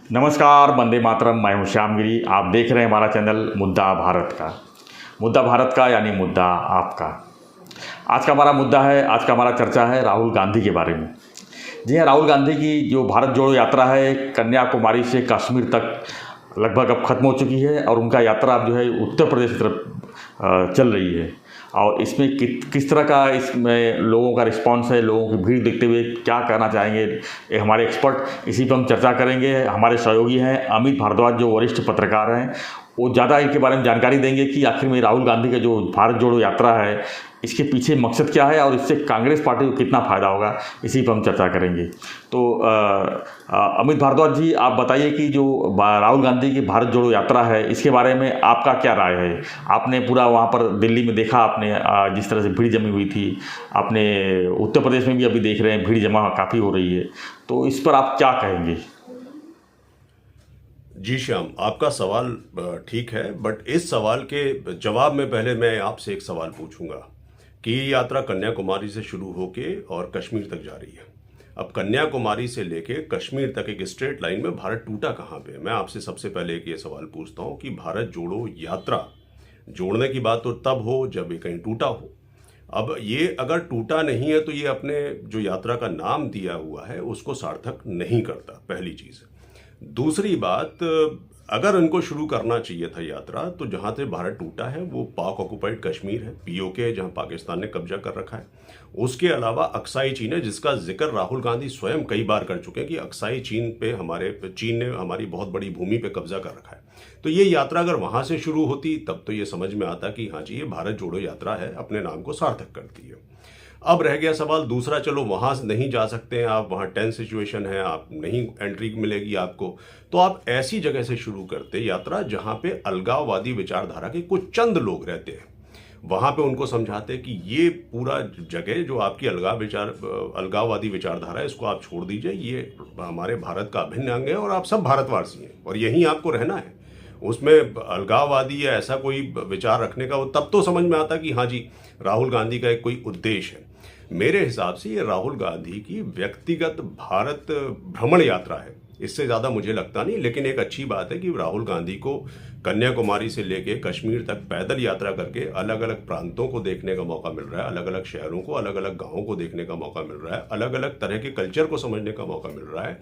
नमस्कार, वंदे मातरम। मैं हूं श्यामगिरी। आप देख रहे हैं हमारा चैनल मुद्दा भारत का। मुद्दा भारत का यानी मुद्दा आपका। आज का हमारा मुद्दा है, आज का हमारा चर्चा है राहुल गांधी के बारे में। जी हाँ, राहुल गांधी की जो भारत जोड़ो यात्रा है, कन्याकुमारी से कश्मीर तक लगभग अब ख़त्म हो चुकी है और उनका यात्रा अब जो है उत्तर प्रदेश की तरफ चल रही है। और इसमें किस तरह का इसमें लोगों का रिस्पांस है, लोगों की भीड़ देखते हुए क्या कहना चाहेंगे हमारे एक्सपर्ट, इसी पर हम चर्चा करेंगे। हमारे सहयोगी हैं अमित भारद्वाज, जो वरिष्ठ पत्रकार हैं। वो ज़्यादा इनके बारे में जानकारी देंगे कि आखिर में राहुल गांधी का जो भारत जोड़ो यात्रा है, इसके पीछे मकसद क्या है और इससे कांग्रेस पार्टी को कितना फ़ायदा होगा, इसी पर हम चर्चा करेंगे। तो अमित भारद्वाज जी, आप बताइए कि जो राहुल गांधी की भारत जोड़ो यात्रा है, इसके बारे में आपका क्या राय है? आपने पूरा वहाँ पर दिल्ली में देखा, आपने जिस तरह से भीड़ जमी हुई थी, आपने उत्तर प्रदेश में भी अभी देख रहे हैं भीड़ जमा काफ़ी हो रही है, तो इस पर आप क्या कहेंगे? जी श्याम, आपका सवाल ठीक है, बट इस सवाल के जवाब में पहले मैं आपसे एक सवाल पूछूंगा कि ये यात्रा कन्याकुमारी से शुरू होके और कश्मीर तक जा रही है। अब कन्याकुमारी से लेके कश्मीर तक एक स्ट्रेट लाइन में भारत टूटा कहाँ पे? मैं आपसे सबसे पहले एक ये सवाल पूछता हूँ कि भारत जोड़ो यात्रा, जोड़ने की बात तो तब हो जब ये कहीं टूटा हो। अब ये अगर टूटा नहीं है तो ये अपने जो यात्रा का नाम दिया हुआ है उसको सार्थक नहीं करता, पहली चीज़। दूसरी बात, अगर उनको शुरू करना चाहिए था यात्रा, तो जहाँ से भारत टूटा है वो पाक ऑक्युपाइड कश्मीर है, पीओके है, जहाँ पाकिस्तान ने कब्जा कर रखा है। उसके अलावा अक्साई चीन है, जिसका जिक्र राहुल गांधी स्वयं कई बार कर चुके हैं कि अक्साई चीन पे चीन ने हमारी बहुत बड़ी भूमि पे कब्जा कर रखा है। तो ये यात्रा अगर वहाँ से शुरू होती तब तो ये समझ में आता कि हाँ जी, ये भारत जोड़ो यात्रा है, अपने नाम को सार्थक करती है। अब रह गया सवाल दूसरा, चलो वहां नहीं जा सकते हैं आप, वहां टेंस सिचुएशन है, आप नहीं एंट्री मिलेगी आपको, तो आप ऐसी जगह से शुरू करते यात्रा जहां पे अलगाववादी विचारधारा के कुछ चंद लोग रहते हैं। वहां पे उनको समझाते कि ये पूरा जगह जो आपकी अलगाववादी विचारधारा है, इसको आप छोड़ दीजिए, ये हमारे भारत का अभिन्न अंग है और आप सब भारतवासी हैं और यहीं आपको रहना है। उसमें अलगाववादी या ऐसा कोई विचार रखने का वो तब तो समझ में आता कि हाँ जी, राहुल गांधी का एक कोई उद्देश्य है। मेरे हिसाब से ये राहुल गांधी की व्यक्तिगत भारत भ्रमण यात्रा है, इससे ज़्यादा मुझे लगता नहीं। लेकिन एक अच्छी बात है कि राहुल गांधी को कन्याकुमारी से लेके कश्मीर तक पैदल यात्रा करके अलग अलग प्रांतों को देखने का मौका मिल रहा है, अलग अलग शहरों को, अलग अलग गाँवों को देखने का मौका मिल रहा है, अलग अलग तरह के कल्चर को समझने का मौका मिल रहा है,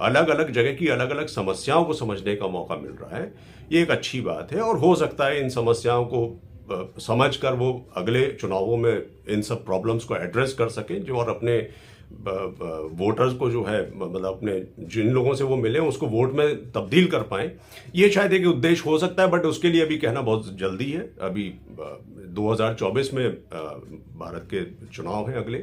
अलग अलग जगह की अलग अलग समस्याओं को समझने का मौका मिल रहा है। ये एक अच्छी बात है और हो सकता है इन समस्याओं को समझकर वो अगले चुनावों में इन सब प्रॉब्लम्स को एड्रेस कर सकें, जो और अपने वोटर्स को जो है, मतलब अपने जिन लोगों से वो मिले उसको वोट में तब्दील कर पाएं। ये शायद एक उद्देश्य हो सकता है, बट उसके लिए अभी कहना बहुत जल्दी है। अभी 2024 में भारत के चुनाव हैं अगले,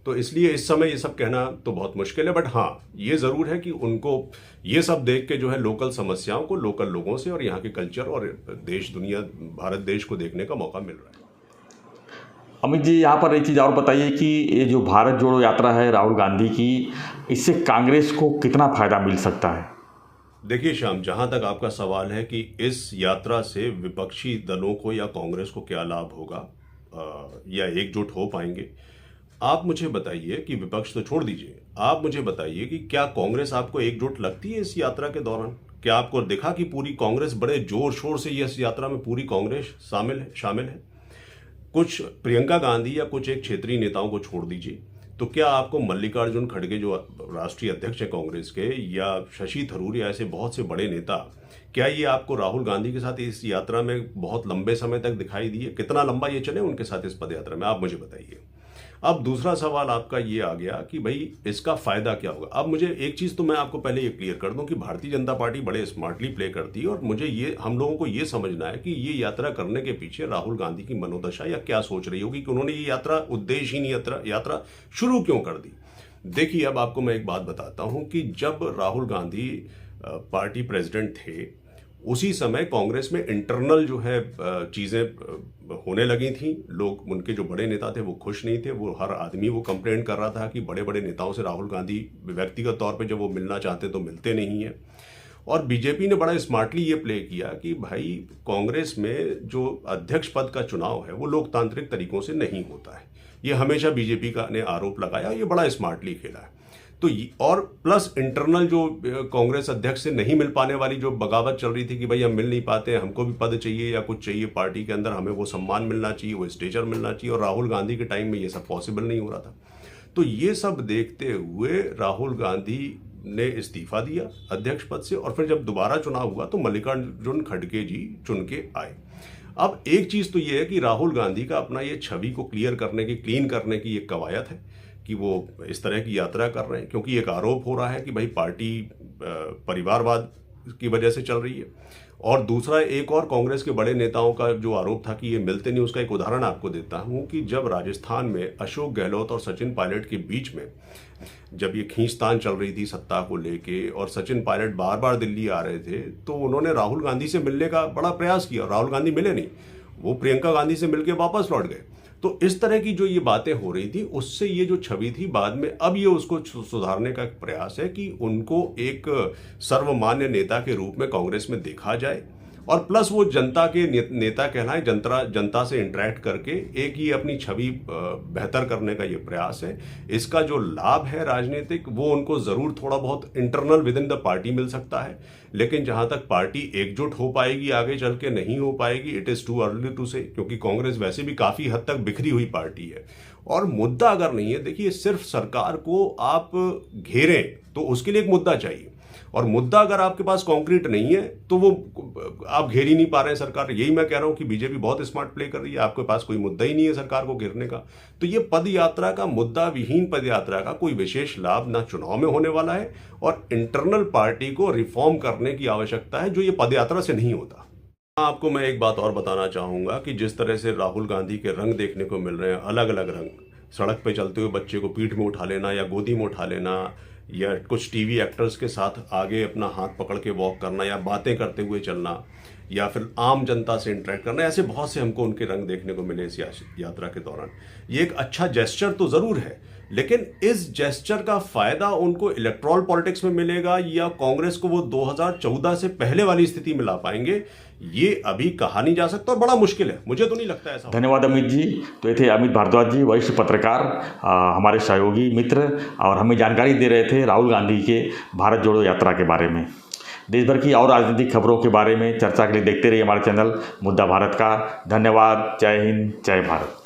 तो इसलिए इस समय ये सब कहना तो बहुत मुश्किल है। बट हाँ, ये ज़रूर है कि उनको ये सब देख के जो है लोकल समस्याओं को लोकल लोगों से और यहाँ के कल्चर और देश दुनिया भारत देश को देखने का मौका मिल रहा है। अमित जी, यहाँ पर एक चीज़ और बताइए कि ये जो भारत जोड़ो यात्रा है राहुल गांधी की, इससे कांग्रेस को कितना फ़ायदा मिल सकता है? देखिए श्याम, जहाँ तक आपका सवाल है कि इस यात्रा से विपक्षी दलों को या कांग्रेस को क्या लाभ होगा या एकजुट हो पाएंगे, आप मुझे बताइए कि विपक्ष तो छोड़ दीजिए, आप मुझे बताइए कि क्या कांग्रेस आपको एकजुट लगती है इस यात्रा के दौरान? क्या आपको दिखा कि पूरी कांग्रेस बड़े जोर शोर से इस यात्रा में पूरी कांग्रेस शामिल है? कुछ प्रियंका गांधी या कुछ एक क्षेत्रीय नेताओं को छोड़ दीजिए, तो क्या आपको मल्लिकार्जुन खड़गे जो राष्ट्रीय अध्यक्ष है कांग्रेस के, या शशि थरूर या ऐसे बहुत से बड़े नेता, क्या ये आपको राहुल गांधी के साथ इस यात्रा में बहुत लंबे समय तक दिखाई दिए? कितना लंबा ये चले उनके साथ इस पद यात्रा में, आप मुझे बताइए। अब दूसरा सवाल आपका ये आ गया कि भाई इसका फायदा क्या होगा। अब मुझे एक चीज तो मैं आपको पहले ये क्लियर कर दूं कि भारतीय जनता पार्टी बड़े स्मार्टली प्ले करती है और मुझे ये, हम लोगों को ये समझना है कि ये यात्रा करने के पीछे राहुल गांधी की मनोदशा या क्या सोच रही होगी कि उन्होंने ये यात्रा उद्देश्यहीन यात्रा शुरू क्यों कर दी। देखिए, अब आपको मैं एक बात बताता हूं कि जब राहुल गांधी पार्टी प्रेसिडेंट थे, उसी समय कांग्रेस में इंटरनल जो है चीज़ें होने लगी थी। लोग, उनके जो बड़े नेता थे वो खुश नहीं थे, वो हर आदमी वो कंप्लेंट कर रहा था कि बड़े बड़े नेताओं से राहुल गांधी व्यक्तिगत तौर पे जब वो मिलना चाहते तो मिलते नहीं हैं। और बीजेपी ने बड़ा स्मार्टली ये प्ले किया कि भाई कांग्रेस में जो अध्यक्ष पद का चुनाव है वो लोकतांत्रिक तरीकों से नहीं होता है। ये हमेशा बीजेपी का ने आरोप लगाया, ये बड़ा स्मार्टली खेला है। तो और प्लस इंटरनल जो कांग्रेस अध्यक्ष से नहीं मिल पाने वाली जो बगावत चल रही थी कि भाई हम मिल नहीं पाते, हमको भी पद चाहिए या कुछ चाहिए पार्टी के अंदर, हमें वो सम्मान मिलना चाहिए, वो स्टेचर मिलना चाहिए, और राहुल गांधी के टाइम में ये सब पॉसिबल नहीं हो रहा था। तो ये सब देखते हुए राहुल गांधी ने इस्तीफा दिया अध्यक्ष पद से, और फिर जब दोबारा चुनाव हुआ तो मल्लिकार्जुन खड़गे जी चुन के आए। अब एक चीज़ तो ये है कि राहुल गांधी का अपना ये छवि को क्लीन करने की एक कवायद है कि वो इस तरह की यात्रा कर रहे हैं, क्योंकि एक आरोप हो रहा है कि भाई पार्टी परिवारवाद की वजह से चल रही है। और दूसरा, एक और कांग्रेस के बड़े नेताओं का जो आरोप था कि ये मिलते नहीं, उसका एक उदाहरण आपको देता हूं कि जब राजस्थान में अशोक गहलोत और सचिन पायलट के बीच में जब ये खींचतान चल रही थी सत्ता को लेके, और सचिन पायलट बार बार दिल्ली आ रहे थे, तो उन्होंने राहुल गांधी से मिलने का बड़ा प्रयास किया। राहुल गांधी मिले नहीं, वो प्रियंका गांधी से मिलकर वापस लौट गए। तो इस तरह की जो ये बातें हो रही थी, उससे ये जो छवि थी बाद में, अब ये उसको सुधारने का प्रयास है कि उनको एक सर्वमान्य नेता के रूप में कांग्रेस में देखा जाए, और प्लस वो जनता के नेता कहलाएं, जनता से इंटरेक्ट करके एक ही अपनी छवि बेहतर करने का ये प्रयास है। इसका जो लाभ है राजनीतिक, वो उनको ज़रूर थोड़ा बहुत internal within the party मिल सकता है, लेकिन जहां तक पार्टी एकजुट हो पाएगी आगे चल के, नहीं हो पाएगी, it is too early to say, क्योंकि कांग्रेस वैसे भी काफ़ी हद तक बिखरी हुई पार्टी है। और मुद्दा अगर नहीं है, देखिए, सिर्फ सरकार को आप घेरें तो उसके लिए एक मुद्दा चाहिए, और मुद्दा अगर आपके पास कॉन्क्रीट नहीं है तो वो आप घेर ही नहीं पा रहे हैं सरकार। यही मैं कह रहा हूं कि बीजेपी बहुत स्मार्ट प्ले कर रही है, आपके पास कोई मुद्दा ही नहीं है सरकार को घेरने का। तो ये पद यात्रा का, मुद्दा विहीन पद यात्रा का कोई विशेष लाभ ना चुनाव में होने वाला है, और इंटरनल पार्टी को रिफॉर्म करने की आवश्यकता है, जो ये पद यात्रा से नहीं होता। आपको मैं एक बात और बताना चाहूंगा कि जिस तरह से राहुल गांधी के रंग देखने को मिल रहे हैं, अलग अलग रंग, सड़क पे चलते हुए बच्चे को पीठ में उठा लेना या गोदी में उठा लेना, या कुछ टीवी एक्टर्स के साथ आगे अपना हाथ पकड़ के वॉक करना, या बातें करते हुए चलना, या फिर आम जनता से इंटरेक्ट करना, ऐसे बहुत से हमको उनके रंग देखने को मिले इस यात्रा के दौरान। ये एक अच्छा जेस्चर तो ज़रूर है, लेकिन इस जेस्चर का फायदा उनको इलेक्ट्रल पॉलिटिक्स में मिलेगा या कांग्रेस को वो 2014 से पहले वाली स्थिति में ला पाएंगे, ये अभी कहा नहीं जा सकता, और बड़ा मुश्किल है। मुझे तो नहीं लगता ऐसा। धन्यवाद अमित जी। तो ये थे अमित भारद्वाज जी, वरिष्ठ पत्रकार, हमारे सहयोगी मित्र, और हमें जानकारी दे रहे थे राहुल गांधी के भारत जोड़ो यात्रा के बारे में। देश भर की और राजनीतिक खबरों के बारे में चर्चा के लिए देखते रहिए हमारे चैनल मुद्दा भारत का। धन्यवाद। जय हिंद, जय भारत।